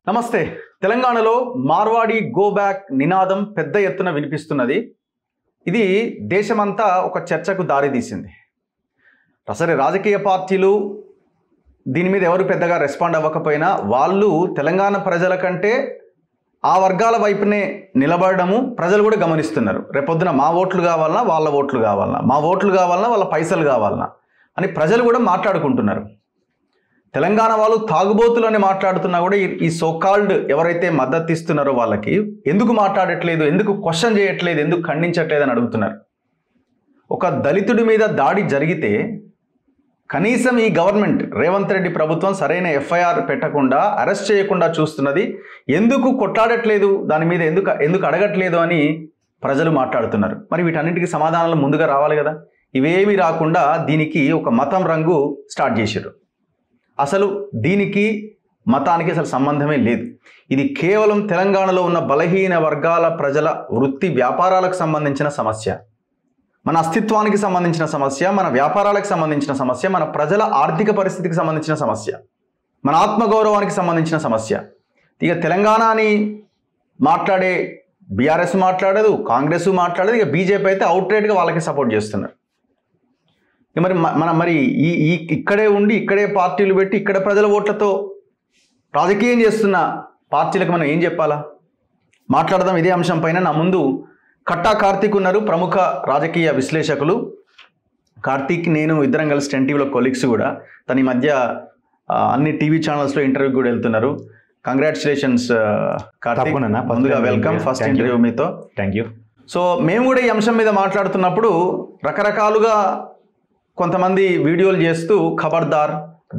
నమస్తే. తెలంగాణలో Marwadi go back నినాదం పెద్ద ఎత్తున వినిపిస్తున్నది. ఇది దేశమంతా ఒక చర్చకు దారితీసింది. అసలు రాజకీయ పార్టీలు దీని మీద ఎవరు పెద్దగా రెస్పాండ్ అవ్వకపోయినా వాళ్ళు తెలంగాణ ప్రజల కంటే ఆ వర్గాల వైపునే నిలబడము ప్రజలు కూడా గమనిస్తున్నారు. రేపొద్దున మా ఓట్లు కావాలన్నా వాళ్ళ ఓట్లు కావాలన్నా, మా ఓట్లు కావాలన్నా వాళ్ళ పైసలు కావాలన్నా అని ప్రజలు కూడా మాట్లాడుకుంటున్నారు. తెలంగాణ వాళ్ళు తాగుబోతులు అని మాట్లాడుతున్నా కూడా ఈ సోకాల్డ్ ఎవరైతే మద్దతు ఇస్తున్నారో వాళ్ళకి ఎందుకు మాట్లాడట్లేదు, ఎందుకు క్వశ్చన్ చేయట్లేదు, ఎందుకు ఖండించట్లేదు అని అడుగుతున్నారు. ఒక దళితుడి మీద దాడి జరిగితే కనీసం ఈ గవర్నమెంట్ రేవంత్ రెడ్డి ప్రభుత్వం సరైన ఎఫ్ఐఆర్ పెట్టకుండా అరెస్ట్ చేయకుండా చూస్తున్నది. ఎందుకు కొట్లాడట్లేదు, దాని మీద ఎందుకు అడగట్లేదు అని ప్రజలు మాట్లాడుతున్నారు. మరి వీటన్నింటికి సమాధానాలు ముందుగా రావాలి కదా. ఇవేమీ రాకుండా దీనికి ఒక మతం రంగు స్టార్ట్ చేశారు. అసలు దీనికి మతానికి అసలు సంబంధమే లేదు. ఇది కేవలం తెలంగాణలో ఉన్న బలహీన వర్గాల ప్రజల వృత్తి వ్యాపారాలకు సంబంధించిన సమస్య, మన అస్తిత్వానికి సంబంధించిన సమస్య, మన వ్యాపారాలకు సంబంధించిన సమస్య, మన ప్రజల ఆర్థిక పరిస్థితికి సంబంధించిన సమస్య, మన ఆత్మగౌరవానికి సంబంధించిన సమస్య. ఇక తెలంగాణ అని మాట్లాడే బీఆర్ఎస్ మాట్లాడదు, కాంగ్రెస్ మాట్లాడదు, ఇక బీజేపీ అయితే అవుట్రైట్గా వాళ్ళకి సపోర్ట్ చేస్తున్నారు. మరి ఇక్కడే ఉండి ఇక్కడే పార్టీలు పెట్టి ఇక్కడ ప్రజల ఓట్లతో రాజకీయం చేస్తున్న పార్టీలకు మనం ఏం చెప్పాలా? మాట్లాడదాం ఇదే అంశం పైన. నా ముందు కట్టా కార్తీక్ ఉన్నారు, ప్రముఖ రాజకీయ విశ్లేషకులు. కార్తీక్ నేను ఇద్దరం కలిసి 10 టీవీలో కొలీగ్స్ కూడా. తన ఈ మధ్య అన్ని టీవీ ఛానల్స్లో ఇంటర్వ్యూ కూడా వెళ్తున్నారు. కంగ్రాచులేషన్స్ కార్తీక్, ముందుగా వెల్కమ్, ఫస్ట్ ఇంటర్వ్యూ మీతో. Thank you. సో మేము కూడా ఈ అంశం మీద మాట్లాడుతున్నప్పుడు రకరకాలుగా కొంతమంది వీడియోలు చేస్తూ ఖబర్దార్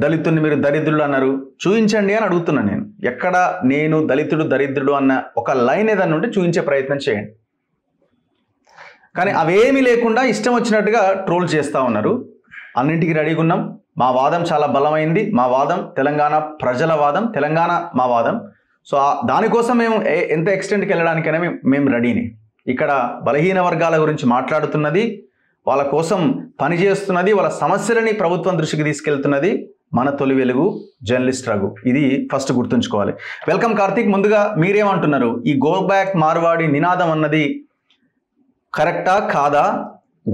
దళితుడిని మీరు దరిద్రుడు అన్నారు, చూపించండి అని అడుగుతున్నాను నేను. ఎక్కడ నేను దళితుడు దరిద్రుడు అన్న ఒక లైన్ ఏదన్నా ఉంటే చూపించే ప్రయత్నం చేయండి. కానీ అవేమీ లేకుండా ఇష్టం వచ్చినట్టుగా ట్రోల్ చేస్తూ ఉన్నారు. అన్నింటికి రెడీగా ఉన్నాం. మా వాదం చాలా బలమైంది. మా వాదం తెలంగాణ ప్రజల వాదం, తెలంగాణ మా వాదం. సో దానికోసం మేము ఎంత ఎక్స్టెంట్కి వెళ్ళడానికైనా మేము రెడీని. ఇక్కడ బలహీన వర్గాల గురించి మాట్లాడుతున్నది, వాళ్ళ కోసం పనిచేస్తున్నది, వాళ్ళ సమస్యలని ప్రభుత్వం దృష్టికి తీసుకెళ్తున్నది మన తొలి వెలుగు జర్నలిస్ట్ రఘు. ఇది ఫస్ట్ గుర్తుంచుకోవాలి. వెల్కమ్ కార్తీక్. ముందుగా మీరేమంటున్నారు? ఈ గో బ్యాక్ మార్వాడి నినాదం అన్నది కరెక్టా కాదా?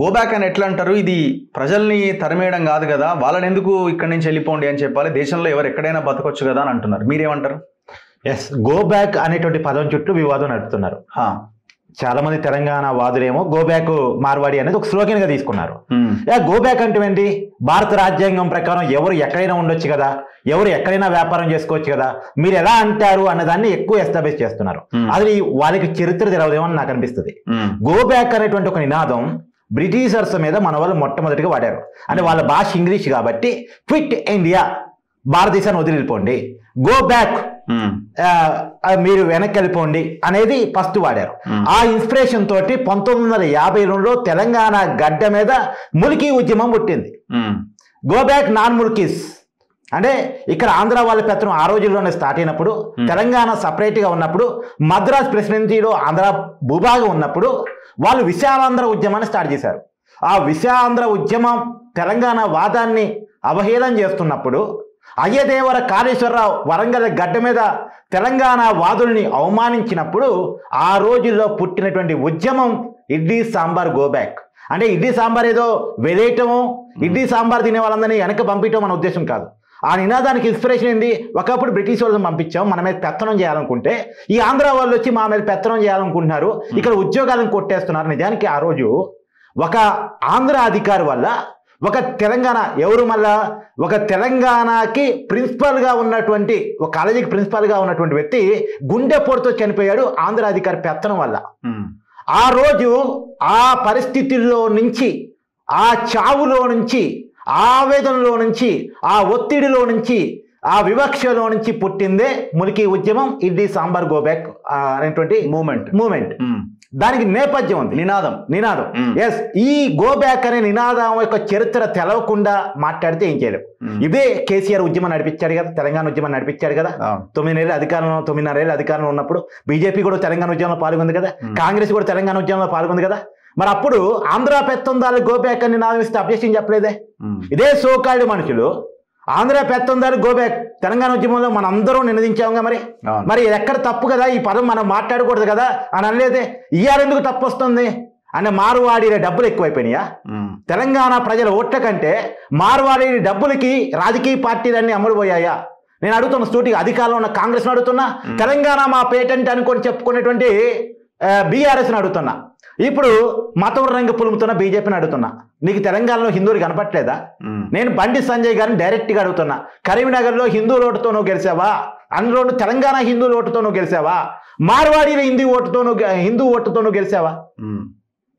గో బ్యాక్ అని ఎట్లా అంటారు? ఇది ప్రజల్ని తరిమేయడం కాదు కదా, వాళ్ళని ఎందుకు ఇక్కడి నుంచి వెళ్ళిపోండి అని చెప్పాలి, దేశంలో ఎవరు ఎక్కడైనా బతకొచ్చు కదా అని అంటున్నారు. మీరేమంటారు? ఎస్, గో బ్యాక్ అనేటువంటి పదం చుట్టూ వివాదం నడుపుతున్నారు. చాలా మంది తెలంగాణ వాదులేమో గో బ్యాక్ మార్వాడి అనేది ఒక స్లోగన్ గా తీసుకున్నారు. గో బ్యాక్ అంటే ఏంటి? భారత రాజ్యాంగం ప్రకారం ఎవరు ఎక్కడైనా ఉండొచ్చు కదా, ఎవరు ఎక్కడైనా వ్యాపారం చేసుకోవచ్చు కదా, మీరు ఎలా అంటారు అన్నదాన్ని ఎక్కువ ఎస్టాబ్లిష్ చేస్తున్నారు. అది వాళ్ళకి చరిత్ర తెలవదేమో అని నాకు అనిపిస్తుంది. గో బ్యాక్ అనేటువంటి ఒక నినాదం బ్రిటిషర్స్ మీద మన వాళ్ళు మొట్టమొదటిగా వాడారు. అంటే వాళ్ళ భాష ఇంగ్లీష్ కాబట్టి క్విట్ ఇండియా, భారతదేశాన్ని వదిలిపోండి, గో బ్యాక్ మీరు వెనక్కి వెళ్ళిపోండి అనేది ఫస్ట్ వాడారు. ఆ ఇన్స్పిరేషన్ తోటి 1952లో తెలంగాణ గడ్డ మీద ములికీ ఉద్యమం పుట్టింది. గో బ్యాక్ నాన్ ముల్కీస్ అంటే ఇక్కడ ఆంధ్ర వాళ్ళ పెత్తనం ఆ రోజుల్లోనే స్టార్ట్ అయినప్పుడు, తెలంగాణ సపరేట్గా ఉన్నప్పుడు, మద్రాస్ ప్రెసిడెన్సీలో ఆంధ్ర భూభాగం ఉన్నప్పుడు వాళ్ళు విశాలాంధ్ర ఉద్యమాన్ని స్టార్ట్ చేశారు. ఆ విశాలాంధ్ర ఉద్యమం తెలంగాణ వాదాన్ని అవహేళన చేస్తున్నప్పుడు, అయ్యదేవర కాళేశ్వరరావు వరంగల్ గడ్డ మీద తెలంగాణ వాదుల్ని అవమానించినప్పుడు ఆ రోజుల్లో పుట్టినటువంటి ఉద్యమం ఇడ్లీ సాంబార్ గో బ్యాక్. అంటే ఇడ్లీ సాంబార్ ఏదో వెలేయటమో, ఇడ్లీ సాంబార్ తినే వాళ్ళందరినీ వెనక పంపించడం మన ఉద్దేశం కాదు. ఆ నినాదానికి ఇన్స్పిరేషన్ ఏంటి? ఒకప్పుడు బ్రిటిష్ వాళ్ళని పంపించాం, మన మీద పెత్తనం చేయాలనుకుంటే ఈ ఆంధ్ర వాళ్ళు వచ్చి మా మీద పెత్తనం చేయాలనుకుంటున్నారు, ఇక్కడ ఉద్యోగాలను కొట్టేస్తున్నారు. నిజానికి ఆ రోజు ఒక ఆంధ్ర అధికారి వల్ల ఒక తెలంగాణ ఒక తెలంగాణకి ప్రిన్సిపల్గా ఉన్నటువంటి, ఒక కాలేజీకి ప్రిన్సిపల్గా ఉన్నటువంటి వ్యక్తి గుండెపోటుతో చనిపోయాడు ఆంధ్ర అధికారి పెత్తనం వల్ల. ఆ రోజు ఆ పరిస్థితుల్లో నుంచి, ఆ చావులో నుంచి, ఆవేదనలో నుంచి, ఆ ఒత్తిడిలో నుంచి, ఆ వివక్షలో నుంచి పుట్టిందే ములికీ ఉద్యమం, ఇడ్లీ సాంబార్ గో బ్యాక్ అనేటువంటి మూమెంట్. దానికి నేపథ్యం ఉంది, నినాదం. ఎస్, ఈ గో బ్యాక్ అనే నినాదం యొక్క చరిత్ర తెలవకుండా మాట్లాడితే ఏం చేయలేము. ఇదే కేసీఆర్ ఉద్యమం నడిపించాడు కదా, తెలంగాణ ఉద్యమం నడిపించాడు కదా. 9.5 అధికారంలో ఉన్నప్పుడు బీజేపీ కూడా తెలంగాణ ఉద్యమంలో పాల్గొంది కదా, కాంగ్రెస్ కూడా తెలంగాణ ఉద్యమంలో పాల్గొంది కదా. మరి అప్పుడు ఆంధ్ర పెత్తందాలు గో బ్యాక్ అని నినాదం ఇస్తే అబ్జెక్షన్ చెప్పలేదే. ఇదే సోకాల్డ్ మనుషులు ఆంధ్ర పెత్తందారి గోబ్యాక్ తెలంగాణ ఉద్యమంలో మనం అందరూ నినదించాముగా. మరి ఎక్కడ తప్పు కదా, ఈ పదం మనం మాట్లాడకూడదు కదా అని అనలేదే. ఇవాళ ఎందుకు తప్పు వస్తుంది అంటే మార్వాడి డబ్బులు ఎక్కువైపోయినాయా? తెలంగాణ ప్రజల ఓట్ల కంటే మార్వాడి డబ్బులకి రాజకీయ పార్టీలన్నీ అమ్ముడుపోయాయా? నేను అడుగుతున్న సూటిగా అధికారంలో ఉన్న కాంగ్రెస్ని అడుగుతున్నా, తెలంగాణ మా పేటెంట్ అనుకొని చెప్పుకునేటువంటి బీఆర్ఎస్ని అడుగుతున్నా, ఇప్పుడు మతం రంగు పులుముతున్న బీజేపీని అడుగుతున్నా, నీకు తెలంగాణలో హిందువులు కనపట్లేదా? నేను బండి సంజయ్ గారిని డైరెక్ట్గా అడుగుతున్నా, కరీంనగర్లో హిందూ ఓటుతో నువ్వు గెలిచావా? అందులో తెలంగాణ హిందూ ఓటుతో నువ్వు గెలిచావా? మార్వాడీల హిందూ ఓటుతో నువ్వు గెలిచావా?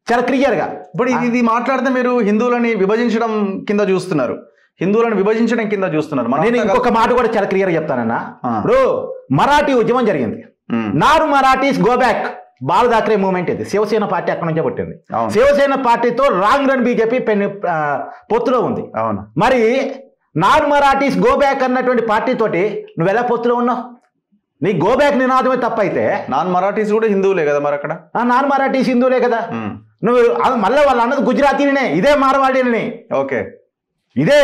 చాలా క్లియర్గా. ఇప్పుడు ఇది మాట్లాడితే మీరు హిందువులని విభజించడం కింద చూస్తున్నారు, హిందువులను విభజించడం కింద చూస్తున్నారు. నేను ఇంకొక మాట కూడా చాలా క్లియర్గా చెప్తానన్నా. ఇప్పుడు మరాఠీ ఉద్యమం జరిగింది, నారు Marathis go back, ball Thackeray movement. ఇది శివసేన పార్టీ అక్కడ నుంచే పుట్టింది. శివసేన పార్టీతో రాంగ్ రన్ బీజేపీ పొత్తులో ఉంది. మరి నాన్ మరాఠీస్ గో బ్యాక్ అన్నటువంటి పార్టీ తోటి నువ్వు ఎలా పొత్తులో ఉన్నావు? నీ గో బ్యాక్ నినాదమే తప్పైతే నాన్ మరాఠీస్ కూడా హిందువులే కదా మరి అక్కడ. నాన్ మరాఠీస్ హిందువులే కదా. నువ్వు మళ్ళీ వాళ్ళు అన్నది గుజరాతీనే, ఇదే మార్వాడీని, ఓకే, ఇదే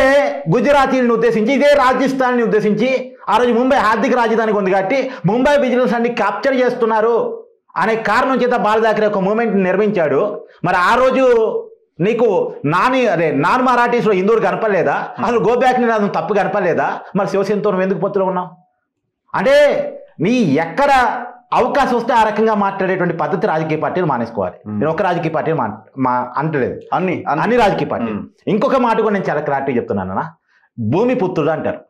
గుజరాతీని ఉద్దేశించి, ఇదే రాజస్థాన్ని ఉద్దేశించి ఆ రోజు ముంబై ఆర్థిక రాజధానికి ఉంది కాబట్టి ముంబై బిజినెస్ అన్ని క్యాప్చర్ చేస్తున్నారు అనే కారణం చేత బాల్ ఠాక్రే ఒక మూమెంట్ నిర్మించాడు. మరి ఆ రోజు నీకు నాన్ మరాఠీస్లో హిందువులు కనపడలేదా? అసలు గో బ్యాక్ నినాదం తప్పు కనపడలేదా? మరి శివసేనతో నువ్వు ఎందుకు పొత్తులో ఉన్నావు? అంటే నీ ఎక్కడ అవకాశం వస్తే ఆ రకంగా మాట్లాడేటువంటి పద్ధతి రాజకీయ పార్టీలు మానేసుకోవాలి. నేను ఒక రాజకీయ పార్టీ అంటలేదు, అన్ని రాజకీయ పార్టీలు. ఇంకొక మాట కూడా నేను చాలా క్లారిటీ చెప్తున్నాను. భూమి పుత్రుడు అంటారు.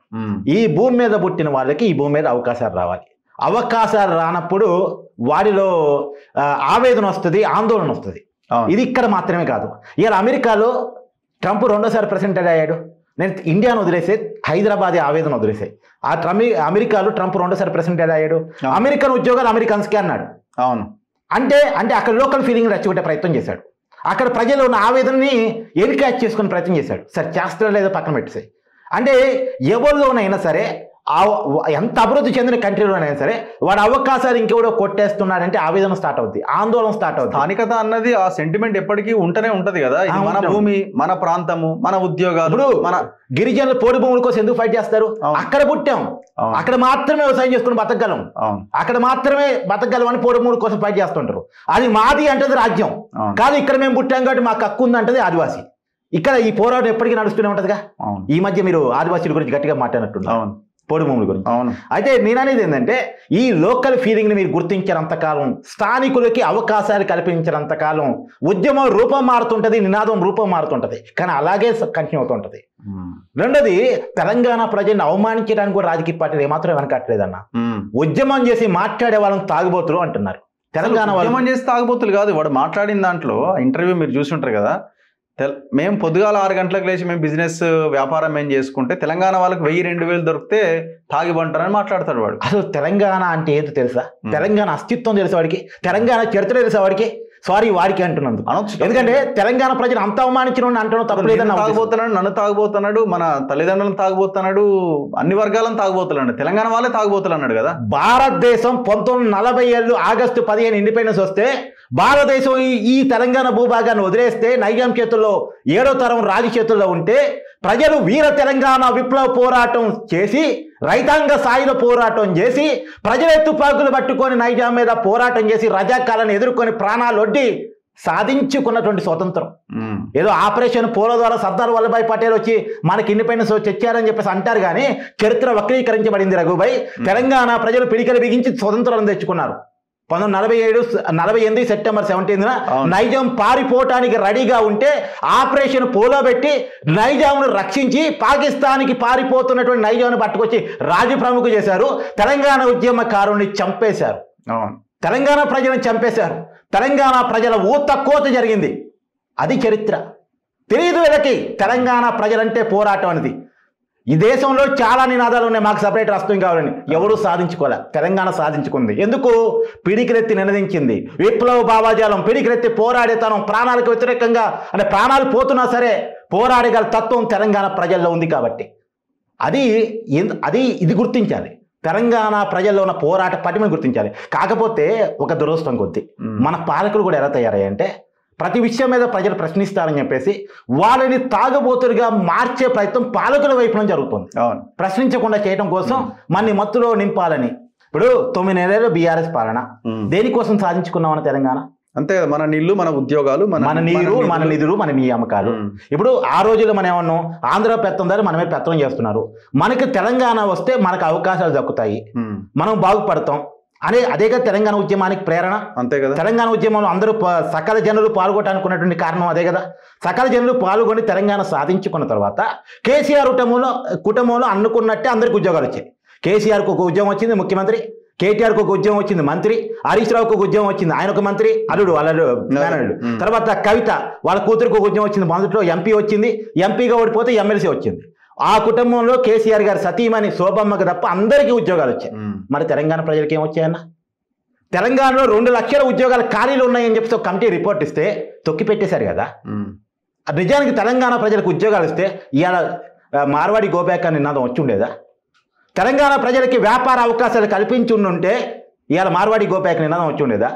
ఈ భూమి మీద పుట్టిన వాళ్ళకి ఈ భూమి మీద అవకాశాలు రావాలి. అవకాశాలు రానప్పుడు వాడిలో ఆవేదన వస్తుంది, ఆందోళన వస్తుంది. ఇది ఇక్కడ మాత్రమే కాదు. ఇవాళ అమెరికాలో ట్రంప్ రెండోసారి ప్రెసిడెంట్ అయ్యాడు. నేను ఇండియాను వదిలేసే, హైదరాబాద్ ఆవేదన వదిలేసాయి. అమెరికాలో ట్రంప్ రెండోసారి ప్రెసిడెంట్ అయ్యాడు. అమెరికన్ ఉద్యోగాలు అమెరికన్స్కే అన్నాడు. అవును, అంటే అక్కడ లోకల్ ఫీలింగ్ రెచ్చగొట్టే ప్రయత్నం చేశాడు. అక్కడ ప్రజలు ఉన్న ఆవేదనని ఎన్కాచ్ చేసుకునే ప్రయత్నం చేశాడు. సరే చేస్తాడో లేదో పక్కన పెట్టేసాయి. అంటే ఎవరిలోనైనా సరే, ఎంత అభివృద్ధి చెందిన కంట్రీలోనైనా సరే వాడు అవకాశాలు ఇంకెవడో కొట్టేస్తున్నాడంటే ఆవేదన స్టార్ట్ అవుద్ది, ఆందోళన స్టార్ట్ అవుతుంది. స్థానికత అన్నది ఆ సెంటిమెంట్ ఎప్పటికీ ఉంటూనే ఉంటది కదా. మన భూమి, మన ప్రాంతము, మన ఉద్యోగాలు. మన గిరిజనులు పోడు భూముల కోసం ఎందుకు ఫైట్ చేస్తారు? అక్కడ పుట్టాం, అక్కడ మాత్రమే వ్యవసాయం చేసుకుని బతకగలం, అక్కడ మాత్రమే బతకగలం అని పోడు భూముల కోసం ఫైట్ చేస్తుంటారు. అది మాది అంటది రాజ్యం కాదు, ఇక్కడ మేము పుట్టాం కాబట్టి మాకు హక్కు ఉంది అంటది ఆదివాసీ. ఇక్కడ ఈ పోరాటం ఎప్పటికీ నడుస్తూనే ఉంటదిగా. ఈ మధ్య మీరు ఆదివాసీల గురించి గట్టిగా మాట్లాడినట్టున్నారు, పోడు భూముల గురించి. అవును. అయితే నేను అనేది ఏంటంటే, ఈ లోకల్ ఫీలింగ్ని మీరు గుర్తించినంతకాలం, స్థానికులకి అవకాశాలు కల్పించినంతకాలం ఉద్యమం రూపం మారుతుంటది, నినాదం రూపం మారుతుంటది, కానీ అలాగే కంటిన్యూ అవుతుంటది. రెండోది, తెలంగాణ ప్రజల్ని అవమానించడానికి కూడా రాజకీయ పార్టీలు ఏమాత్రం వెనకట్లేదన్న. ఉద్యమం చేసి మాట్లాడే వాళ్ళని తాగుబోతులు అంటున్నారు. తెలంగాణ ఉద్యమం చేసి తాగుబోతులు కాదు. వాడు మాట్లాడిన దాంట్లో ఇంటర్వ్యూ మీరు చూసి ఉంటారు కదా, మేము పొద్దుగాల 6 గంటలకు లేచి మేము బిజినెస్ వ్యాపారం మేము చేసుకుంటే తెలంగాణ వాళ్ళకి 1000-2000 దొరికితే తాగిబంటారని మాట్లాడతాడు వాడు. అసలు తెలంగాణ అంటే ఏంటో తెలుసా? తెలంగాణ అస్తిత్వం తెలుసా వాడికి? తెలంగాణ చరిత్ర తెలుసా వాడికి? సారీ వాడికి అంటున్నందుకు. ఎందుకంటే తెలంగాణ ప్రజలు అంత అవమానించిన అంటున్నాం, తప్పలేదని. తాగుబోతున్నాడు, నన్ను తాగుబోతున్నాడు, మన తల్లిదండ్రులను తాగుబోతున్నాడు, అన్ని వర్గాలను తాగుబోతున్నాడు, తెలంగాణ వాళ్ళే తాగుబోతులు అన్నాడు కదా. భారతదేశం 1947 ఆగస్టు 15 ఇండిపెండెన్స్ వస్తే భారతదేశం ఈ తెలంగాణ భూభాగాన్ని వదిలేస్తే నైజాం చేతుల్లో 7వ తరం రాజు చేతుల్లో ఉంటే ప్రజలు వీర తెలంగాణ విప్లవ పోరాటం చేసి, రైతాంగ స్థాయిలో పోరాటం చేసి, ప్రజల తుపాకులు పట్టుకొని నైజాం మీద పోరాటం చేసి రజాకాలను ఎదుర్కొని ప్రాణాలు ఒడ్డి సాధించుకున్నటువంటి స్వతంత్రం. ఏదో ఆపరేషన్ పోలో ద్వారా సర్దార్ వల్లభాయ్ పటేల్ వచ్చి మనకి ఇండిపెండెన్స్ తెచ్చారని చెప్పేసి అంటారు, కానీ చరిత్ర వక్రీకరించబడింది రఘుభాయ్. తెలంగాణ ప్రజలు పిడికలు బిగించి స్వతంత్రం తెచ్చుకున్నారు. 1948 సెప్టెంబర్ 17న నైజాం పారిపోవటానికి రెడీగా ఉంటే ఆపరేషన్ పోలో పెట్టి నైజాంను రక్షించి పాకిస్తాన్కి పారిపోతున్నటువంటి నైజాంను పట్టుకొచ్చి రాజు ప్రముఖ చేశారు. తెలంగాణ ఉద్యమకారుని చంపేశారు, తెలంగాణ ప్రజలను చంపేశారు. తెలంగాణ ప్రజల ఊతకోత జరిగింది. అది చరిత్ర. తెలియదు వీళ్ళకి తెలంగాణ ప్రజలంటే పోరాటం అనేది. ఈ దేశంలో చాలా నినాదాలు ఉన్నాయి, మాకు సపరేట్ రాష్ట్రం కావాలని. ఎవరూ సాధించుకోలే, తెలంగాణ సాధించుకుంది. ఎందుకు? పిడికిలెత్తి నినదించింది, విప్లవ భావాజాలం, పిడికిలెత్తి పోరాడేతనం, ప్రాణాలకు వ్యతిరేకంగా అంటే ప్రాణాలు పోతున్నా సరే పోరాడగల తత్వం తెలంగాణ ప్రజల్లో ఉంది. కాబట్టి ఇది గుర్తించాలి. తెలంగాణ ప్రజల్లో ఉన్న పోరాట పటిమను గుర్తించాలి. కాకపోతే ఒక దురదృష్టం కొద్దీ మన పాలకులు కూడా ఎలా తయారయ్యాయంటే, ప్రతి విషయం మీద ప్రజలు ప్రశ్నిస్తారని చెప్పేసి వాళ్ళని తాగుబోతులుగా మార్చే ప్రయత్నం పాలకుల వైపు నుంచి జరుగుతుంది. ప్రశ్నించకుండా చేయడం కోసం మన మత్తులో నింపాలని. ఇప్పుడు 9 నెలలు బీఆర్ఎస్ పాలన దేనికోసం సాధించుకున్నామని తెలంగాణ? అంతే కదా, మన నీళ్లు, మన ఉద్యోగాలు, మన నీరు, మన నిధులు, మన నియామకాలు. ఇప్పుడు ఆ రోజుల్లో మనం ఏమన్నాం, ఆంధ్ర పెత్తందారు మనమే పెత్తనం చేస్తున్నారు, మనకి తెలంగాణ వస్తే మనకు అవకాశాలు దక్కుతాయి, మనం బాగుపడతాం అదే కదా తెలంగాణ ఉద్యమానికి ప్రేరణ. అంతే కదా, తెలంగాణ ఉద్యమంలో అందరూ సకల జనులు పాల్గొనడానికి కారణం అదే కదా. సకల జనులు పాల్గొని తెలంగాణ సాధించుకున్న తర్వాత కేసీఆర్ కుటుంబంలో అనుకున్నట్టే అందరికి ఉద్యోగాలు వచ్చాయి. కేసీఆర్కి ఒక ఉద్యోగం వచ్చింది ముఖ్యమంత్రి, కేటీఆర్కి ఒక ఉద్యోగం వచ్చింది మంత్రి, హరీష్ రావుకి ఒక ఉద్యోగం వచ్చింది, ఆయన ఒక మంత్రి, అల్లుడు మేనల్లుడు. తర్వాత కవిత వాళ్ళ కూతురికి ఒక ఉద్యోగం వచ్చింది, మొదట్లో ఎంపీ వచ్చింది, ఎంపీగా ఓడిపోతే ఎమ్మెల్సీ వచ్చింది. ఆ కుటుంబంలో కేసీఆర్ గారి సతీమణి శోభమ్మకి తప్ప అందరికీ ఉద్యోగాలు వచ్చాయి. మరి తెలంగాణ ప్రజలకి ఏమొచ్చాయన్న? తెలంగాణలో 2 లక్షల ఉద్యోగాలు ఖాళీలు ఉన్నాయని చెప్పి ఒక కమిటీ రిపోర్ట్ ఇస్తే తొక్కి పెట్టేశారు కదా. నిజానికి తెలంగాణ ప్రజలకు ఉద్యోగాలు ఇస్తే ఇవాళ మార్వాడి గోబ్యాక్ అని నినాదం వచ్చి ఉండేదా? తెలంగాణ ప్రజలకి వ్యాపార అవకాశాలు కల్పించి ఉంటే ఇవాళ మార్వాడి గోబ్యాక్ నినాదం వచ్చి ఉండేదా?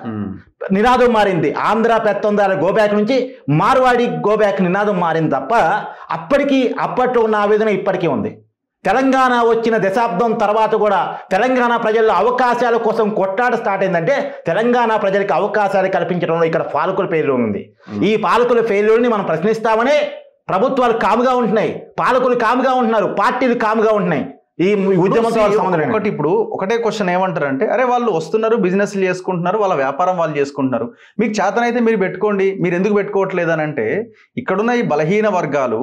నినాదం మారింది, ఆంధ్ర పెత్తందాల గోబ్యాక్ నుంచి మార్వాడి గోబ్యాక్ నినాదం మారింది తప్ప అప్పట్లో ఉన్న ఆవేదన ఇప్పటికీ ఉంది. తెలంగాణ వచ్చిన దశాబ్దం తర్వాత కూడా తెలంగాణ ప్రజల అవకాశాల కోసం కొట్లాట స్టార్ట్ అయిందంటే తెలంగాణ ప్రజలకు అవకాశాలు కల్పించడంలో ఇక్కడ పాలకుల ఫెయిల్యూర్ ఉంది. ఈ పాలకుల ఫెయిల్యూర్ని మనం ప్రశ్నిస్తామనే ప్రభుత్వాలు కాముగా ఉంటున్నాయి, పాలకులు కాముగా ఉంటున్నారు, పార్టీలు కాముగా ఉంటున్నాయి. ఈ ఉద్యమంతో ఒకటి ఇప్పుడు ఒకటే క్వశ్చన్ ఏమంటారంటే, అరే వాళ్ళు వస్తున్నారు, బిజినెస్లు చేసుకుంటున్నారు, వాళ్ళ వ్యాపారం వాళ్ళు చేసుకుంటున్నారు, మీకు చేతనైతే మీరు పెట్టుకోండి, మీరు ఎందుకు పెట్టుకోవట్లేదు అని అంటే, ఇక్కడున్న ఈ బలహీన వర్గాలు,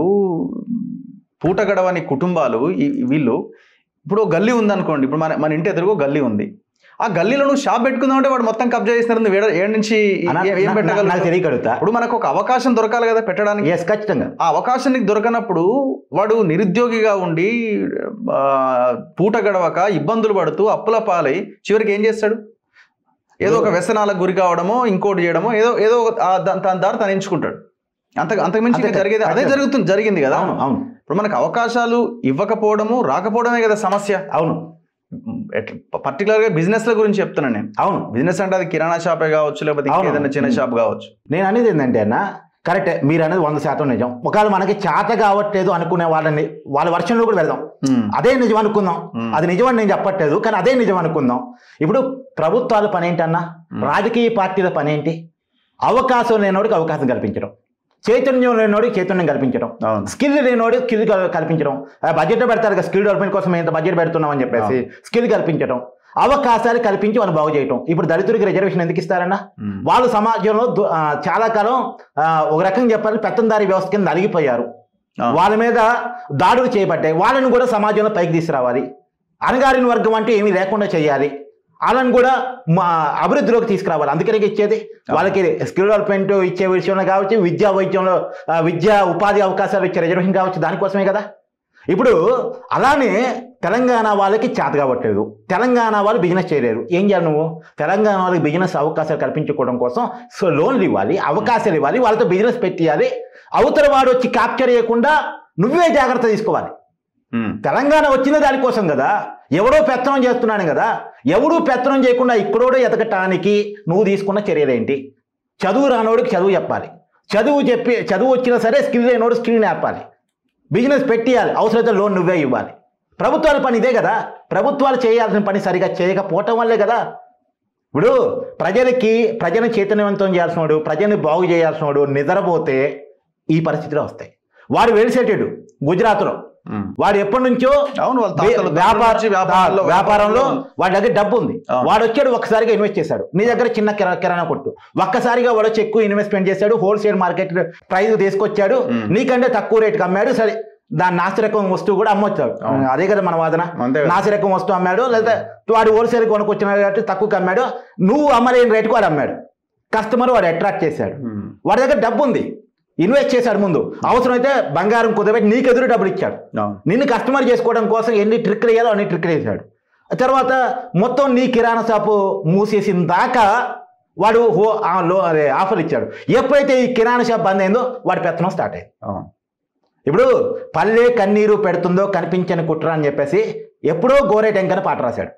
పూట గడవని కుటుంబాలు, వీళ్ళు ఇప్పుడు గల్లీ ఉందనుకోండి, ఇప్పుడు మన ఇంటి ఎదురుగా గల్లీ ఉంది, ఆ గల్లీలో నువ్వు షాప్ పెట్టుకుందాం అంటే వాడు మొత్తం కబ్జా చేస్తున్నారు, నువ్వు ఏడు నుంచి ఏం పెట్టగలుగుతా? ఇప్పుడు మనకు ఒక అవకాశం దొరకాలి కదా పెట్టడానికి. ఖచ్చితంగా ఆ అవకాశం నీకు దొరకనప్పుడు వాడు నిరుద్యోగిగా ఉండి పూట గడవక ఇబ్బందులు పడుతూ అప్పుల పాలై చివరికి ఏం చేస్తాడు? ఏదో ఒక వ్యసనాలకు గురి కావడమో ఇంకోటి చేయడమో ఏదో తన దారి తను ఎంచుకుంటాడు. అంతకుమించి జరిగేది అదే జరిగింది కదా. అవును. ఇప్పుడు మనకు అవకాశాలు ఇవ్వకపోవడము రాకపోవడమే కదా సమస్య. అవును. పర్టికులర్గా బిజినెస్ల గురించి చెప్తున్నాను నేను. అవును, బిజినెస్ అంటే అది కిరాణా షాపే కావచ్చు, లేకపోతే ఏదైనా చిన్న షాప్ కావచ్చు. నేను అనేది ఏంటంటే అన్న, కరెక్టే మీరు అనేది 100% నిజం. ఒకవేళ మనకి చేత కావట్లేదు అనుకునే వాళ్ళ వర్షంలో కూడా వెళ్దాం, అదే నిజం అనుకుందాం. అది నిజమని నేను చెప్పట్లేదు, కానీ అదే నిజం అనుకుందాం. ఇప్పుడు ప్రభుత్వాల పని ఏంటన్నా, రాజకీయ పార్టీల పని ఏంటి? అవకాశం లేనివాడికి అవకాశం కల్పించడం, చైతన్యం లేనివాడికి చైతన్యం కల్పించడం, స్కిల్ లేనివాడికి స్కిల్ కల్పించడం. బడ్జెట్ పెడతారు కదా, స్కిల్ డెవలప్మెంట్ కోసం ఎంత బడ్జెట్ పెడుతున్నాం అని చెప్పేసి స్కిల్ కల్పించడం, అవకాశాలు కల్పించి వాళ్ళు బాగు చేయటం. ఇప్పుడు దళితుడికి రిజర్వేషన్ ఎందుకు ఇస్తారన్నా? వాళ్ళు సమాజంలో చాలా కాలం ఒక రకంగా చెప్పాలి పెత్తందారీ వ్యవస్థ కింద అలిగిపోయారు, వాళ్ళ మీద దాడులు చేపట్టాయి. వాళ్ళని కూడా సమాజంలో పైకి తీసుకురావాలి, అణగారిన వర్గం అంటే ఏమీ లేకుండా చేయాలి, వాళ్ళని కూడా అభివృద్ధిలోకి తీసుకురావాలి. అందుకనే ఇచ్చేది వాళ్ళకి స్కిల్ డెవలప్మెంట్ ఇచ్చే విషయంలో కావచ్చు, విద్యా ఉపాధి అవకాశాలు ఇచ్చే రిజర్వేషన్ కావచ్చు, దానికోసమే కదా. ఇప్పుడు అలానే తెలంగాణ వాళ్ళకి చేత కావట్లేదు, తెలంగాణ వాళ్ళు బిజినెస్ చేయలేరు, ఏం చేయాలి నువ్వు? తెలంగాణ వాళ్ళకి బిజినెస్ అవకాశాలు కల్పించుకోవడం కోసం లోన్లు ఇవ్వాలి, అవకాశాలు ఇవ్వాలి, వాళ్ళతో బిజినెస్ పెట్టియాలి. అవతల వాడు వచ్చి క్యాప్చర్ చేయకుండా నువ్వే జాగ్రత్త తీసుకోవాలి. తెలంగాణ వచ్చిన దానికోసం కదా, ఎవడో పెత్తనం చేస్తున్నాను కదా. ఎవడూ పెత్తనం చేయకుండా ఇక్కడోడో ఎదగటానికి నువ్వు తీసుకున్న చర్యలేంటి? చదువు రానోడికి చదువు చెప్పాలి, చదువు వచ్చినా సరే స్కిల్ లేనోడు స్కిల్ నేర్పాలి, బిజినెస్ పెట్టియాలి, అవసరమైతే లోన్ నువ్వే ఇవ్వాలి. ప్రభుత్వాల పని ఇదే కదా. ప్రభుత్వాలు చేయాల్సిన పని సరిగా చేయకపోవటం వల్లే కదా. ఇప్పుడు ప్రజలను చైతన్యవంతం చేయాల్సిన వాడు, ప్రజల్ని బాగు చేయాల్సిన వాడు నిద్రపోతే ఈ పరిస్థితిలో వస్తాయి. వాడు వెలిసేటాడు గుజరాత్లో, వాడు ఎప్పటి నుంచో వ్యాపారంలో వాడి దగ్గర డబ్బు ఉంది, వాడు వచ్చాడు ఒక్కసారిగా ఇన్వెస్ట్ చేశాడు. నీ దగ్గర చిన్న కిరాణా కొట్టు, ఒక్కసారిగా వాడు వచ్చి ఎక్కువ ఇన్వెస్ట్మెంట్ చేశాడు, హోల్సేల్ మార్కెట్ ప్రైస్ తీసుకొచ్చాడు, నీకంటే తక్కువ రేటుకి అమ్మాడు. సరే, దాని నాసిరకం వస్తువు కూడా అమ్మొచ్చాడు, అదే కదా మన వాదన. నాసిరకం వస్తువు అమ్మాడు, లేదా వాడు హోల్సేల్ కొనుక్కొచ్చిన కాబట్టి తక్కువకి అమ్మాడు, నువ్వు అమ్మలేని రేటుకు వాడు అమ్మాడు. కస్టమర్ వాడు అట్రాక్ట్ చేశాడు, వాడి దగ్గర డబ్బు ఉంది, ఇన్వెస్ట్ చేశాడు. ముందు అవసరమైతే బంగారం కుదరబెట్టి నీకు ఎదురు డబ్బులు ఇచ్చాడు. నిన్ను కస్టమర్ చేసుకోవడం కోసం ఎన్ని ట్రిక్లు వేయాలో అన్ని ట్రిక్లు వేసాడు. తర్వాత మొత్తం నీ కిరాణా షాపు మూసేసిన దాకా వాడు ఆఫర్ ఇచ్చాడు. ఎప్పుడైతే ఈ కిరాణా షాప్ బంద్ అయిందో వాడి పెత్తనం స్టార్ట్ అయింది. ఇప్పుడు పల్లె కన్నీరు పెడుతుందో కనిపించని కుట్ర అని చెప్పేసి ఎప్పుడో గోరే టెంకని పాట రాశాడు.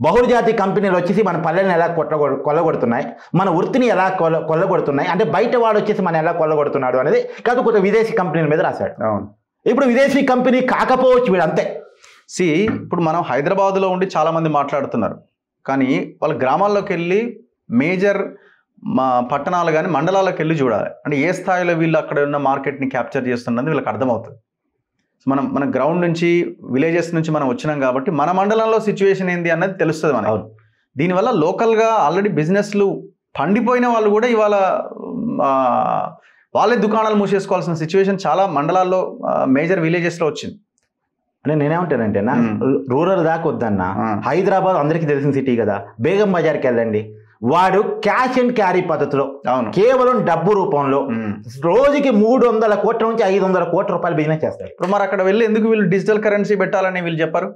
బహుళజాతి కంపెనీలు వచ్చేసి మన పల్లెని ఎలా కొల్లగొడుతున్నాయి, మన వృత్తిని ఎలా కొల్లగొడుతున్నాయి, అంటే బయట వాడు వచ్చేసి మన ఎలా కొల్లగొడుతున్నాడు అనేది కాదు కొంత విదేశీ కంపెనీల మీద రాశాడు. అవును. ఇప్పుడు విదేశీ కంపెనీ కాకపోవచ్చు వీడు అంతే. ఇప్పుడు మనం హైదరాబాద్లో ఉండి చాలామంది మాట్లాడుతున్నారు, కానీ వాళ్ళ గ్రామాల్లోకి వెళ్ళి మేజర్ పట్టణాలు కానీ మండలాలకు వెళ్ళి చూడాలి. అంటే ఏ స్థాయిలో వీళ్ళు అక్కడ ఉన్న మార్కెట్ని క్యాప్చర్ చేస్తున్నది వీళ్ళకి అర్థమవుతుంది. మన గ్రౌండ్ నుంచి విలేజెస్ నుంచి మనం వచ్చినాం కాబట్టి మన మండలంలో సిచ్యువేషన్ ఏంది అన్నది తెలుస్తుంది మనకు. దీనివల్ల లోకల్గా ఆల్రెడీ బిజినెస్లు పండిపోయిన వాళ్ళు కూడా ఇవాళ వాళ్ళే దుకాణాలు మూసేసుకోవాల్సిన సిచ్యువేషన్ చాలా మండలాల్లో మేజర్ విలేజెస్లో వచ్చింది. అంటే నేనేమంటానంటే రూరల్ దాకా వద్దన్నా, హైదరాబాద్ అందరికీ తెలిసిన సిటీ కదా, బేగం బజార్కి వెళ్ళండి, వాడు క్యాష్ అండ్ క్యారీ పద్ధతిలో కేవలం డబ్బు రూపంలో రోజుకి 300 కోట్ల నుంచి 500 కోట్ల రూపాయలు బిజినెస్ చేస్తారు. ఇప్పుడు మరి అక్కడ వెళ్ళి ఎందుకు వీళ్ళు డిజిటల్ కరెన్సీ పెట్టాలని వీళ్ళు చెప్పారు?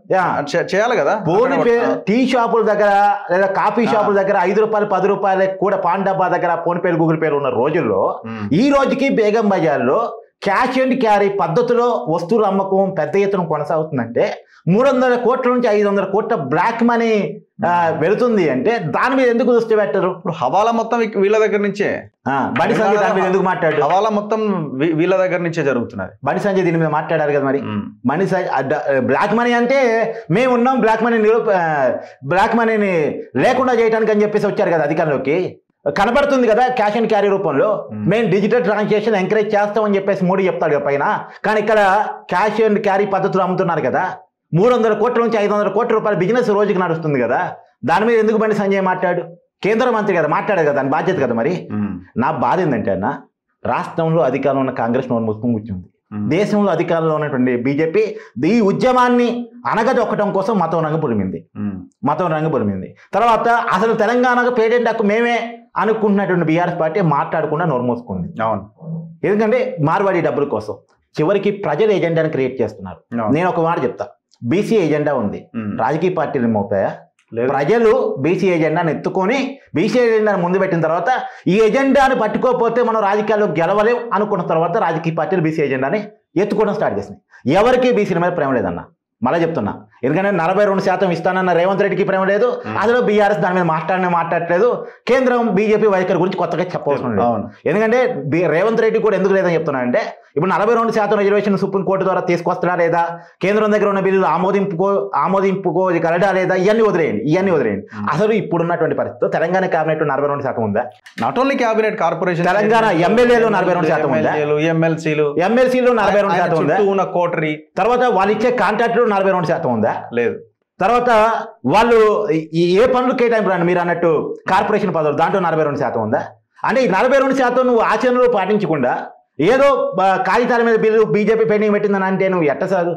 చేయాలి కదా. ఫోన్పే టీ షాపుల దగ్గర లేదా కాఫీ షాపుల దగ్గర 5 రూపాయలు 10 రూపాయలు కూడా పాన్ డబ్బా దగ్గర ఫోన్పేలు గూగుల్ పేలు ఉన్న రోజుల్లో ఈ రోజుకి బేగం బజార్లో క్యాష్ అండ్ క్యారీ పద్ధతిలో వస్తువుల అమ్మకం పెద్ద ఎత్తున కొనసాగుతుందంటే 300 కోట్ల నుంచి 500 కోట్ల బ్లాక్ మనీ వెళుతుంది అంటే దాని మీద ఎందుకు దృష్టి పెట్టరు? ఇప్పుడు హవాలా మొత్తం వీళ్ళ దగ్గర నుంచే, బండి సంజయ్ దాని మీద ఎందుకు మాట్లాడు? హవాలా మొత్తం వీళ్ళ దగ్గర నుంచే జరుగుతున్నది. బండి సంజయ్ దీని మీద మాట్లాడారు కదా. మరి బండి సంజయ్ బ్లాక్ మనీ అంటే మేము ఉన్నాం, బ్లాక్ మనీని లేకుండా చేయడానికి అని చెప్పేసి వచ్చారు కదా అధికారంలోకి. కనబడుతుంది కదా క్యాష్ అండ్ క్యారీ రూపంలో మేము డిజిటల్ ట్రాన్సాక్షన్ ఎంకరేజ్ చేస్తామని చెప్పేసి మోడీ చెప్తాడు కదా పైన. కానీ ఇక్కడ క్యాష్ అండ్ క్యారీ పద్ధతులు అమ్ముతున్నారు కదా, 300 కోట్ల నుంచి 500 కోట్ల రూపాయల బిజినెస్ రోజుకి నడుస్తుంది కదా, దాని మీద ఎందుకు బండి సంజయ్ మాట్లాడు? కేంద్ర మంత్రి కదా, మాట్లాడారు కదా, దాని బాధ్యత కదా. మరి నా బాధ ఏంటంటే అన్న, రాష్ట్రంలో అధికారంలో ఉన్న కాంగ్రెస్ మొత్తం కూర్చుంది, దేశంలో అధికారంలో ఉన్నటువంటి బీజేపీ ఈ ఉద్యమాన్ని అనగదొక్కడం కోసం మతం రంగు పొలిమింది. తర్వాత అసలు తెలంగాణకు పేటెంట్ హక్కు మేమే అనుకుంటున్నటువంటి బీఆర్ఎస్ పార్టీ మాట్లాడకుండా నోరు మూసుకుంది. అవును. ఎందుకంటే మార్వాడి డబ్బుల కోసం చివరికి ప్రజల ఎజెండాను క్రియేట్ చేస్తున్నారు. నేను ఒక మాట చెప్తా, బీసీ ఎజెండా ఉంది, రాజకీయ పార్టీలు మోపాయా? ప్రజలు బీసీ ఎజెండాను ఎత్తుకొని బీసీ ఎజెండాను ముందు పెట్టిన తర్వాత ఈ ఎజెండాను పట్టుకోకపోతే మనం రాజకీయాల్లో గెలవలేం అనుకున్న తర్వాత రాజకీయ పార్టీలు బీసీ ఎజెండాని ఎత్తుకోవడం స్టార్ట్ చేసినాయి. ఎవరికి బీసీల మీద ప్రేమ లేదన్న, మళ్ళీ చెప్తున్నా. ఎందుకంటే 42% ఇస్తానన్న రేవంత్ రెడ్డికి ప్రేమ లేదు, అసలు బీఆర్ఎస్ దాని మీద మాట్లాడట్లేదు. కేంద్రం బీజేపీ వైఖరి గురించి కొత్తగా చెప్పవలసిన లేదు. ఎందుకంటే రేవంత్ రెడ్డి కూడా ఎందుకు లేదని చెప్తున్నానంటే, ఇప్పుడు 42% రిజర్వేషన్ సుప్రీంకోర్టు ద్వారా తీసుకొస్తున్నా లేదా, కేంద్రం దగ్గర ఉన్న బిల్లులు ఆమోదింపుకోగలడా లేదా, ఇవన్నీ వదిలేయండి. అసలు ఇప్పుడున్నటువంటి పరిస్థితిలో తెలంగాణ క్యాబినెట్ 42% ఉందా? Not only cabinet, corporation, Telangana ఎమ్మెల్యేలు 42% ఉందా? ఎమ్మెల్సీలు 42% ఉందా? కోటరీ తర్వాత వాళ్ళు ఇచ్చే కాంట్రాక్టులు 42% ఉందా? లేదు. తర్వాత వాళ్ళు ఏ పనులు కేటాయింపు మీరు అన్నట్టు కార్పొరేషన్ పదవులు దాంట్లో 42% ఉందా? అంటే ఈ 42% నువ్వు ఆచరణలో పాటించకుండా ఏదో కాగితాల మీద బిల్లు బీజేపీ పెండింగ్ పెట్టిందని అంటే నువ్వు ఎట్ట సాగు?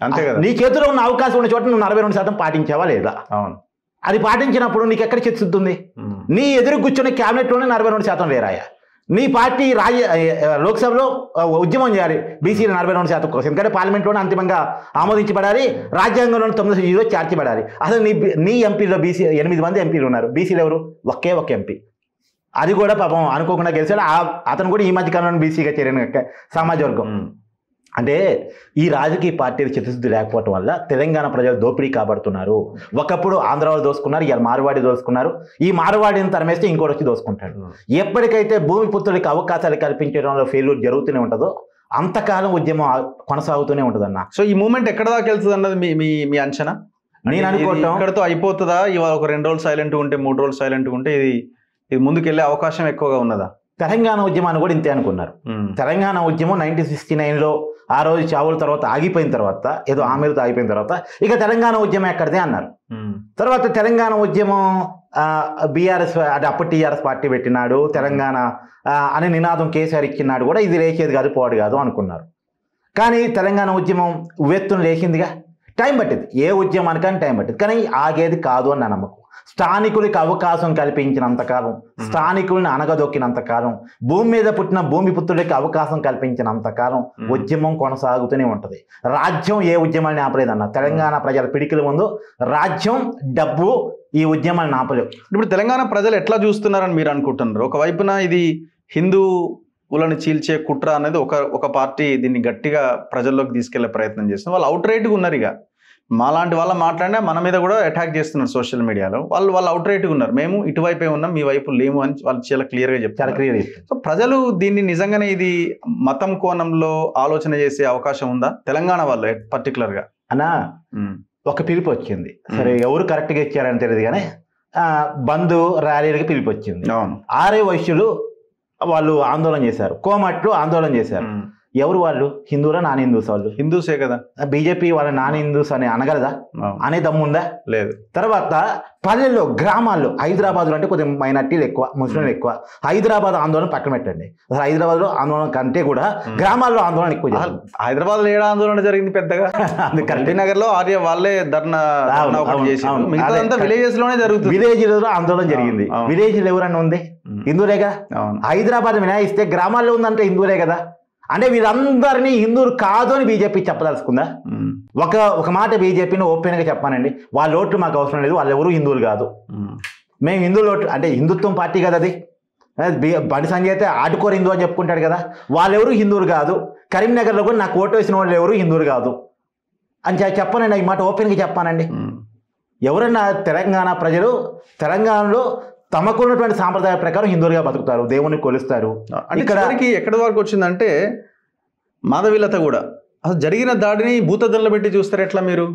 అంతే కదా. నీ చేతిలో ఉన్న అవకాశం ఉన్న చోట నువ్వు 42% పాటించావా లేదా? అవును. అది పాటించినప్పుడు నీకు ఎక్కడ చిత్తుతుంది? నీ ఎదురు కూర్చునే క్యాబినెట్లోనే 42% లేరాయా? నీ పార్టీ లోక్సభలో ఉద్యమం చేయాలి బీసీలు 42% కోసం, ఎందుకంటే పార్లమెంట్లోనే అంతిమంగా ఆమోదించబడాలి, రాజ్యాంగంలోనే 9 చేర్చబడాలి. అసలు నీ ఎంపీలో బీసీ 8 మంది ఎంపీలు ఉన్నారు, బీసీలు ఎవరు? ఒకే ఒక ఎంపీ, అది కూడా పాపం అనుకోకుండా గెలిచాడు. అతను కూడా ఈ మధ్యకాలంలో బీసీగా చేరిన సమాజ వర్గం. అంటే ఈ రాజకీయ పార్టీల చిత్తశుద్ధి లేకపోవటం వల్ల తెలంగాణ ప్రజలు దోపిడీ కాబడుతున్నారు. ఒకప్పుడు ఆంధ్రాలో దోసుకున్నారు, ఇవాళ మార్వాడి దోసుకున్నారు. ఈ మార్వాడిని తరమేస్తే ఇంకోటి వచ్చి దోసుకుంటాడు. ఎప్పటికైతే భూమి పుత్రుడికి అవకాశాలు కల్పించడంలో ఫెయిల్యూర్ జరుగుతూనే ఉంటుందో అంతకాలం ఉద్యమం కొనసాగుతూనే ఉంటుందన్న. సో ఈ మూమెంట్ ఎక్కడ దాకా వెళ్తుంది అన్నది మీ అంచనా? నేను అనుకోవటం ఇక్కడతో అయిపోతుందా? ఇవాళ ఒక 2 రోజులు సైలెంట్గా ఉంటే 3 రోజులు సైలెంట్గా ఉంటే ఇది ముందుకెళ్ళే అవకాశం ఎక్కువగా ఉన్నదా? తెలంగాణ ఉద్యమాన్ని కూడా ఇంతే అనుకున్నారు. తెలంగాణ ఉద్యమం 1969లో ఆ రోజు చావుల తర్వాత ఆగిపోయిన తర్వాత, ఏదో ఆమెతో ఆగిపోయిన తర్వాత ఇక తెలంగాణ ఉద్యమం ఎక్కడిదే అన్నారు. తర్వాత తెలంగాణ ఉద్యమం బీఆర్ఎస్ అంటే అప్పుడు టీఆర్ఎస్ పార్టీ పెట్టినాడు, తెలంగాణ అనే నినాదం కేసీఆర్ ఇచ్చినాడు కూడా, ఇది లేచేది కాదు పోడు కాదు అనుకున్నారు. కానీ తెలంగాణ ఉద్యమం ఉవ్వెత్తున లేచిందిగా. టైం పట్టింది, ఏ ఉద్యమానికని టైం పట్టింది, కానీ ఆగేది కాదు అని నా నమ్మకం. స్థానికులకి అవకాశం కల్పించినంతకాలం, స్థానికుల్ని అనగదొక్కినంతకాలం, భూమి మీద పుట్టిన భూమి పుత్రులకి అవకాశం కల్పించినంతకాలం ఉద్యమం కొనసాగుతూనే ఉంటుంది. రాజ్యం ఏ ఉద్యమాన్ని ఆపలేదన్న. తెలంగాణ ప్రజల పిడికిల ముందు రాజ్యం, డబ్బు ఈ ఉద్యమాన్ని ఆపలేవు. ఇప్పుడు తెలంగాణ ప్రజలు ఎట్లా చూస్తున్నారని మీరు అనుకుంటున్నారు? ఒకవైపున ఇది హిందువులను చీల్చే కుట్ర అనేది ఒక పార్టీ దీన్ని గట్టిగా ప్రజల్లోకి తీసుకెళ్లే ప్రయత్నం చేస్తుంది. వాళ్ళు అవుట్ రైట్గా ఉన్నారు. ఇక మాలాంటి వాళ్ళ మాట్లాడినా మన మీద కూడా అటాక్ చేస్తున్నారు సోషల్ మీడియాలో. వాళ్ళు అవుట్ రైట్గా ఉన్నారు, మేము ఇటువైపే ఉన్నాం, మీ వైపు లేము అని వాళ్ళు చాలా క్లియర్గా చెప్తారు. సో ప్రజలు దీన్ని నిజంగానే ఇది మతం కోణంలో ఆలోచన చేసే అవకాశం ఉందా తెలంగాణ వాళ్ళు పర్టికులర్గా? అన్నా ఒక పిలుపు వచ్చింది, సరే ఎవరు కరెక్ట్గా ఇచ్చారని తెలియదు కానీ బంధు ర్యాలీలకి పిలుపు వచ్చింది. ఆర్య వైశ్యులు వాళ్ళు ఆందోళన చేశారు, కోమట్లు ఆందోళన చేశారు. ఎవరు వాళ్ళు? హిందువులా నాన్ హిందూస్? వాళ్ళు హిందూసే కదా. బీజేపీ వాళ్ళ నాన్ హిందూస్ అని అనగలదా? అనే దమ్ముందా? లేదు. తర్వాత పల్లెల్లో గ్రామాల్లో హైదరాబాద్లో అంటే కొద్దిగా మైనార్టీలు ఎక్కువ, ముస్లింలు ఎక్కువ. హైదరాబాద్ ఆందోళన పక్కన పెట్టండి, అసలు హైదరాబాద్లో ఆందోళన కంటే కూడా గ్రామాల్లో ఆందోళన ఎక్కువ. హైదరాబాద్లో ఏడా ఆందోళన జరిగింది పెద్దగా? కల్టీ నగర్ లో ఆర్య వాళ్ళే ధర్నా విలేజెస్ లోనే జరుగుతుంది. విలేజ్ లో ఆందోళన జరిగింది. విలేజ్ ఎవరన్నా ఉంది? హిందువులేగా. హైదరాబాద్ మినాయిస్తే గ్రామాల్లో ఉందంటే హిందువులే కదా. అంటే వీళ్ళందరినీ హిందువులు కాదు అని బీజేపీ చెప్పదలుచుకుందా? ఒక మాట బీజేపీని ఓపెన్గా చెప్పానండి, వాళ్ళ ఓట్లు మాకు అవసరం లేదు, వాళ్ళు ఎవరు హిందువులు కాదు, మేము హిందువులు ఓట్లు అంటే హిందుత్వం పార్టీ కదా అది. బండి సంజయ్ అయితే ఆడుకోరు హిందూ అని చెప్పుకుంటాడు కదా, వాళ్ళెవరు హిందువులు కాదు. కరీంనగర్లో కూడా నాకు ఓటు వేసిన వాళ్ళు ఎవరు హిందువులు కాదు అని చెప్పానండి, ఈ మాట ఓపెన్గా చెప్పానండి. ఎవరన్నా తెలంగాణ ప్రజలు తెలంగాణలో తమకున్నటువంటి సాంప్రదాయ ప్రకారం హిందువులుగా బతుకుతారు, దేవుని కొలుస్తారు. ఇక్కడికి ఎక్కడి వరకు వచ్చిందంటే మాధవీలత కూడా అసలు జరిగిన దాడిని భూతద్దంలో పెట్టి చూస్తారు ఎట్లా మీరు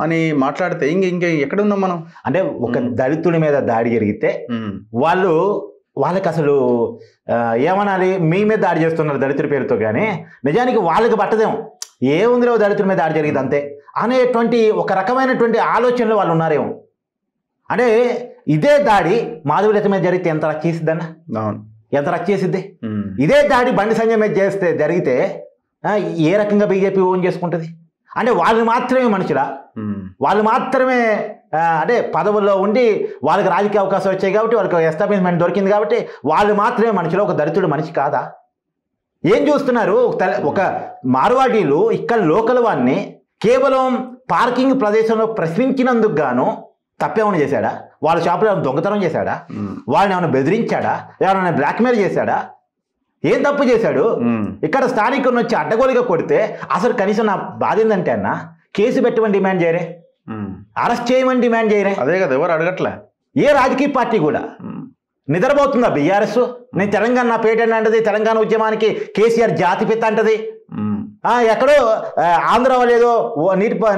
అని మాట్లాడితే ఇంకా ఎక్కడ ఉన్నాం మనం? అంటే ఒక దళితుడి మీద దాడి జరిగితే వాళ్ళకి అసలు ఏమనాలి, మీ మీద దాడి చేస్తున్నారు దళితుడి పేరుతో, కానీ నిజానికి వాళ్ళకి పట్టదేమో, ఏముందిలో దళితుడి మీద దాడి జరిగింది అంతే అనేటువంటి ఒక రకమైనటువంటి ఆలోచనలో వాళ్ళు ఉన్నారేమో. అంటే ఇదే దాడి మాధవీలత మీద జరిగితే ఎంత రచ్చ చేసిద్దన్న? ఎంత రచ్చ చేసిద్ది? ఇదే దాడి బండి సంజయ్ మీద జరిగితే ఏ రకంగా బీజేపీ ఓన్ చేసుకుంటుంది? అంటే వాళ్ళు మాత్రమే మనుషులా? వాళ్ళు మాత్రమే అంటే పదవుల్లో ఉండి వాళ్ళకి రాజకీయ అవకాశం వచ్చాయి కాబట్టి, వాళ్ళకి ఎస్టాబ్లిష్మెంట్ దొరికింది కాబట్టి వాళ్ళు మాత్రమే మనుషులు, ఒక దళితుడు మనిషి కాదా? ఏం చూస్తున్నారు? ఒక మార్వాడీలు ఇక్కడ లోకల్ వాడిని కేవలం పార్కింగ్ ప్రదేశంలో ప్రశ్నించినందుకు గాను తప్పేమైనా చేశాడా? వాళ్ళ షాపులో ఏమైనా దొంగతనం చేశాడా? వాళ్ళని ఏమైనా బెదిరించాడా? ఏమైనా బ్లాక్మెయిల్ చేశాడా? ఏం తప్పు చేశాడు? ఇక్కడ స్థానికులను వచ్చి అడ్డగోలుగా కొడితే అసలు కనీసం నా బాధ ఏంటంటే అన్న, కేసు పెట్టమని డిమాండ్ చేయరే, అరెస్ట్ చేయమని డిమాండ్ చేయరే. అదే కదా, ఎవరు అడగట్లే. ఏ రాజకీయ పార్టీ కూడా నిద్రపోతుందా? బీఆర్ఎస్ నేను తెలంగాణ నా పేట అంటది, తెలంగాణ ఉద్యమానికి కేసీఆర్ జాతిపిత అంటది. ఎక్కడో ఆంధ్ర వాళ్ళు ఏదో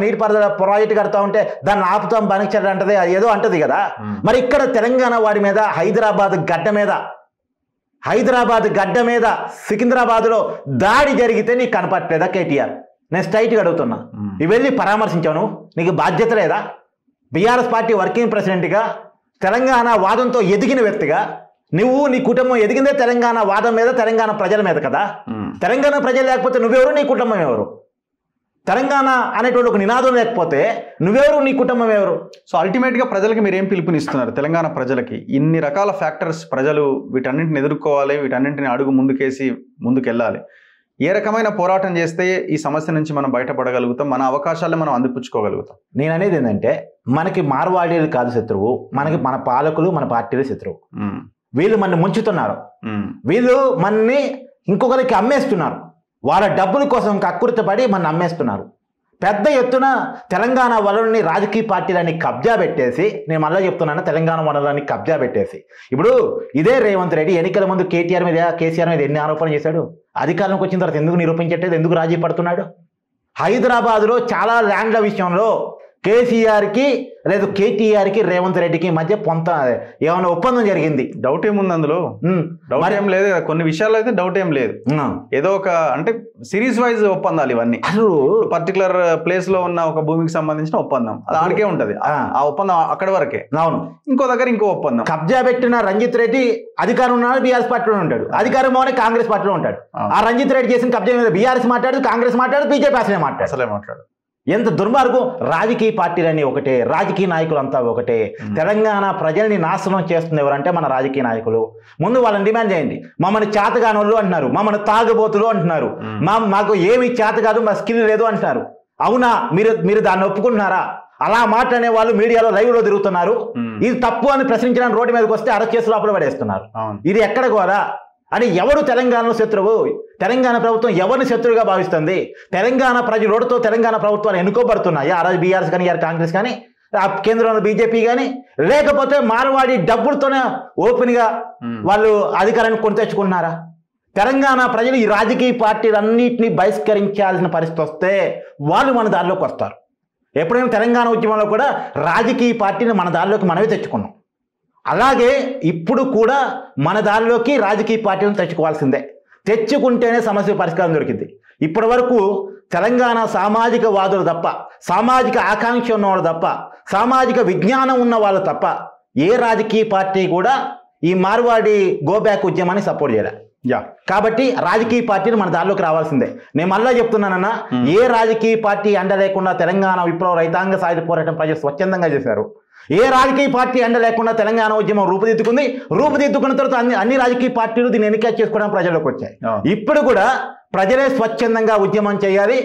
నీటిపారుదల ప్రాజెక్టు కడతా ఉంటే దాన్ని ఆపుతాం బనకచర్ల అంటది, ఏదో అంటది కదా. మరి ఇక్కడ తెలంగాణ వాడి మీద హైదరాబాద్ గడ్డ మీద సికింద్రాబాద్లో దాడి జరిగితే నీకు కనపట్లేదా కేటీఆర్? నేను స్ట్రైట్గా అడుగుతున్నా, ఇవి వెళ్ళి పరామర్శించాను, నీకు బాధ్యత లేదా? బీఆర్ఎస్ పార్టీ వర్కింగ్ ప్రెసిడెంట్గా, తెలంగాణ వాదంతో ఎదిగిన వ్యక్తిగా నువ్వు, నీ కుటుంబం ఎదిగిందే తెలంగాణ వాదం మీద, తెలంగాణ ప్రజల మీద కదా. తెలంగాణ ప్రజలు లేకపోతే నువ్వెవరు, నీ కుటుంబం ఎవరు? తెలంగాణ అనేటువంటి ఒక నినాదం లేకపోతే నువ్వెవరు, నీ కుటుంబం ఎవరు? సో అల్టిమేట్గా ప్రజలకి మీరు ఏం పిలుపునిస్తున్నారు? తెలంగాణ ప్రజలకి ఇన్ని రకాల ఫ్యాక్టర్స్, ప్రజలు వీటన్నింటిని ఎదుర్కోవాలి, వీటన్నింటిని అడుగు ముందుకెళ్ళాలి. ఏ రకమైన పోరాటం చేస్తే ఈ సమస్య నుంచి మనం బయటపడగలుగుతాం, మన అవకాశాలను మనం అందిపుచ్చుకోగలుగుతాం? నేను అనేది ఏంటంటే, మనకి మార్వాడీలు కాదు శత్రువు, మనకి మన పాలకులు, మన పార్టీలు శత్రువు. వీళ్ళు మన ముంచుతున్నారు, వీళ్ళు మనని ఇంకొకరికి అమ్మేస్తున్నారు, వాళ్ళ డబ్బుల కోసం కక్కుర్తిపడి మన అమ్మేస్తున్నారు. పెద్ద ఎత్తున తెలంగాణ వనరుల్ని రాజకీయ పార్టీలని కబ్జా పెట్టేసి, నేను మళ్ళీ చెప్తున్నాను, తెలంగాణ వనరులని కబ్జా పెట్టేసి ఇప్పుడు ఇదే రేవంత్ రెడ్డి ఎన్నికల ముందు కేసీఆర్ మీద ఎన్ని ఆరోపణలు చేశాడు? అధికారంలోకి వచ్చిన తర్వాత ఎందుకు నిరూపించట్లేదు? ఎందుకు రాజీ పడుతున్నాడు? హైదరాబాద్లో చాలా ల్యాండ్ల విషయంలో కేసీఆర్కి లేదు కేటీఆర్కి రేవంత్ రెడ్డికి మధ్య ఏమైనా ఒప్పందం జరిగింది. డౌట్ ఏముంది అందులో? డౌట్ ఏం లేదు. కొన్ని విషయాల్లో అయితే డౌట్ ఏం లేదు. ఏదో ఒక అంటే సిరీస్ వైజ్ ఒప్పందాలు ఇవన్నీ. అసలు పర్టికులర్ ప్లేస్ లో ఉన్న ఒక భూమికి సంబంధించిన ఒప్పందం అది ఆడికే ఉంటది. ఆ ఒప్పందం అక్కడి వరకే. అవును. ఇంకో దగ్గర ఇంకో ఒప్పందం. కబ్జా పెట్టిన రంజిత్ రెడ్డి అధికారం ఉన్నాడు, బీఆర్ఎస్ పార్టీలో ఉంటాడు. అధికారం మోనే కాంగ్రెస్ పార్టీలో ఉంటాడు. ఆ రంజిత్ రెడ్డి చేసిన కబ్జా మీద బీఆర్ఎస్ మాట్లాడు, కాంగ్రెస్ మాట్లాడు, బీజేపీ అసలే మాట్లాడు. ఎంత దుర్మార్గం! రాజకీయ పార్టీలన్నీ ఒకటే, రాజకీయ నాయకులు అంతా ఒకటే. తెలంగాణ ప్రజల్ని నాశనం చేస్తుంది ఎవరంటే మన రాజకీయ నాయకులు. ముందు వాళ్ళని డిమాండ్ చేయండి. మమ్మల్ని చేతగానోళ్ళు అంటున్నారు, మమ్మల్ని తాగుబోతులు అంటున్నారు, మాకు ఏమి చేత కాదు, మా స్కిల్ లేదు అంటున్నారు. అవునా? మీరు దాన్ని ఒప్పుకుంటున్నారా? అలా మాట్లాడే వాళ్ళు మీడియాలో లైవ్ లో తిరుగుతున్నారు. ఇది తప్పు అని ప్రశ్నించడానికి రోడ్డు మీదకి వస్తే అరెస్ట్ చేసి లోపల పడేస్తున్నారు. ఇది ఎక్కడ కూడా అని ఎవరు తెలంగాణలో శత్రువు? తెలంగాణ ప్రభుత్వం ఎవరిని శత్రువుగా భావిస్తుంది? తెలంగాణ ప్రజలు ఓటుతో తెలంగాణ ప్రభుత్వాలు ఎన్నుకోబడుతున్నాయి. ఆ రోజు బీఆర్ఎస్ కానీ కాంగ్రెస్ కానీ ఆ కేంద్రంలో బీజేపీ కానీ, లేకపోతే మార్వాడి డబ్బులతోనే ఓపెన్గా వాళ్ళు అధికారాన్ని కొని తెచ్చుకుంటున్నారా? తెలంగాణ ప్రజలు ఈ రాజకీయ పార్టీలన్నింటినీ బహిష్కరించాల్సిన పరిస్థితి వస్తే వాళ్ళు మన దారిలోకి వస్తారు. ఎప్పుడైనా తెలంగాణ ఉద్యమంలో కూడా రాజకీయ పార్టీని మన దారిలోకి మనమే తెచ్చుకున్నాం. అలాగే ఇప్పుడు కూడా మన దారిలోకి రాజకీయ పార్టీలను తెచ్చుకోవాల్సిందే. తెచ్చుకుంటేనే సమస్య పరిష్కారం దొరికింది. ఇప్పటి వరకు తెలంగాణ సామాజిక వాదులు తప్ప, సామాజిక ఆకాంక్ష ఉన్నవాళ్ళు తప్ప, సామాజిక విజ్ఞానం ఉన్న వాళ్ళు తప్ప ఏ రాజకీయ పార్టీ కూడా ఈ మార్వాడి గోబ్యాక్ ఉద్యమాన్ని సపోర్ట్ చేయలేదు. కాబట్టి రాజకీయ పార్టీని మన దారిలోకి రావాల్సిందే. నేను మళ్ళా చెప్తున్నానన్నా, ఏ రాజకీయ పార్టీ అండ లేకుండా తెలంగాణ విప్లవ రైతాంగ సాయుధ పోరాటం ప్రజలు స్వచ్ఛందంగా చేశారు. ఏ రాజకీయ పార్టీ అండ లేకుండా తెలంగాణ ఉద్యమం రూపుదిద్దుకుంది. రూపుదిద్దుకున్న తర్వాత అన్ని రాజకీయ పార్టీలు దీన్ని ఎన్నిక చేసుకోవడం ప్రజల్లోకి వచ్చాయి. ఇప్పుడు కూడా ప్రజలే స్వచ్ఛందంగా ఉద్యమం చేయాలి.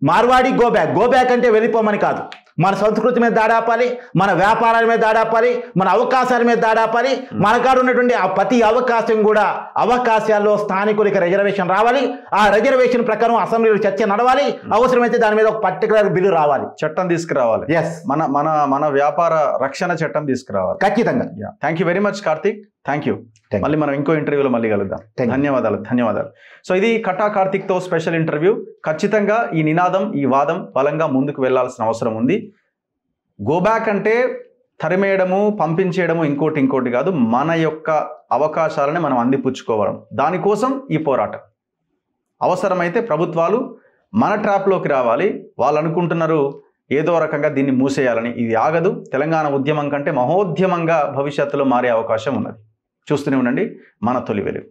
మార్వాడి గోబ్యాక్ అంటే వెళ్ళిపోమని కాదు. మన సంస్కృతి మీద దాడాపాలి, మన వ్యాపారాల మీద దాడాపాలి, మన అవకాశాల మీద దాడాపాలి. మన కాడ ఉన్నటువంటి ఆ ప్రతి అవకాశం కూడా అవకాశాల్లో స్థానికులకి రిజర్వేషన్ రావాలి. ఆ రిజర్వేషన్ ప్రకారం అసెంబ్లీలో చర్చ నడవాలి. అవసరమైతే దాని మీద ఒక పర్టికులర్ బిల్లు రావాలి, చట్టం తీసుకురావాలి. ఎస్, మన మన మన వ్యాపార రక్షణ చట్టం తీసుకురావాలి ఖచ్చితంగా. Thank you very much Karthik. Thank you. మళ్ళీ మనం ఇంకో ఇంటర్వ్యూలో మళ్ళీ కలుద్దాం. ధన్యవాదాలు. సో ఇది కటా కార్తీక్తో స్పెషల్ ఇంటర్వ్యూ. ఖచ్చితంగా ఈ నినాదం, ఈ వాదం బలంగా ముందుకు వెళ్లాల్సిన అవసరం ఉంది. గోబ్యాక్ అంటే తరిమేయడము, పంపించేయడము, ఇంకోటి కాదు. మన యొక్క అవకాశాలని మనం అందిపుచ్చుకోవడం, దానికోసం ఈ పోరాటం. అవసరమైతే ప్రభుత్వాలు మన ట్రాప్లోకి రావాలి. వాళ్ళు అనుకుంటున్నారు ఏదో రకంగా దీన్ని మూసేయాలని. ఇది ఆగదు. తెలంగాణ ఉద్యమం కంటే మహోద్యమంగా భవిష్యత్తులో మారే అవకాశం ఉన్నది. చూస్తూనే ఉండండి మన తొలి వెలుగు.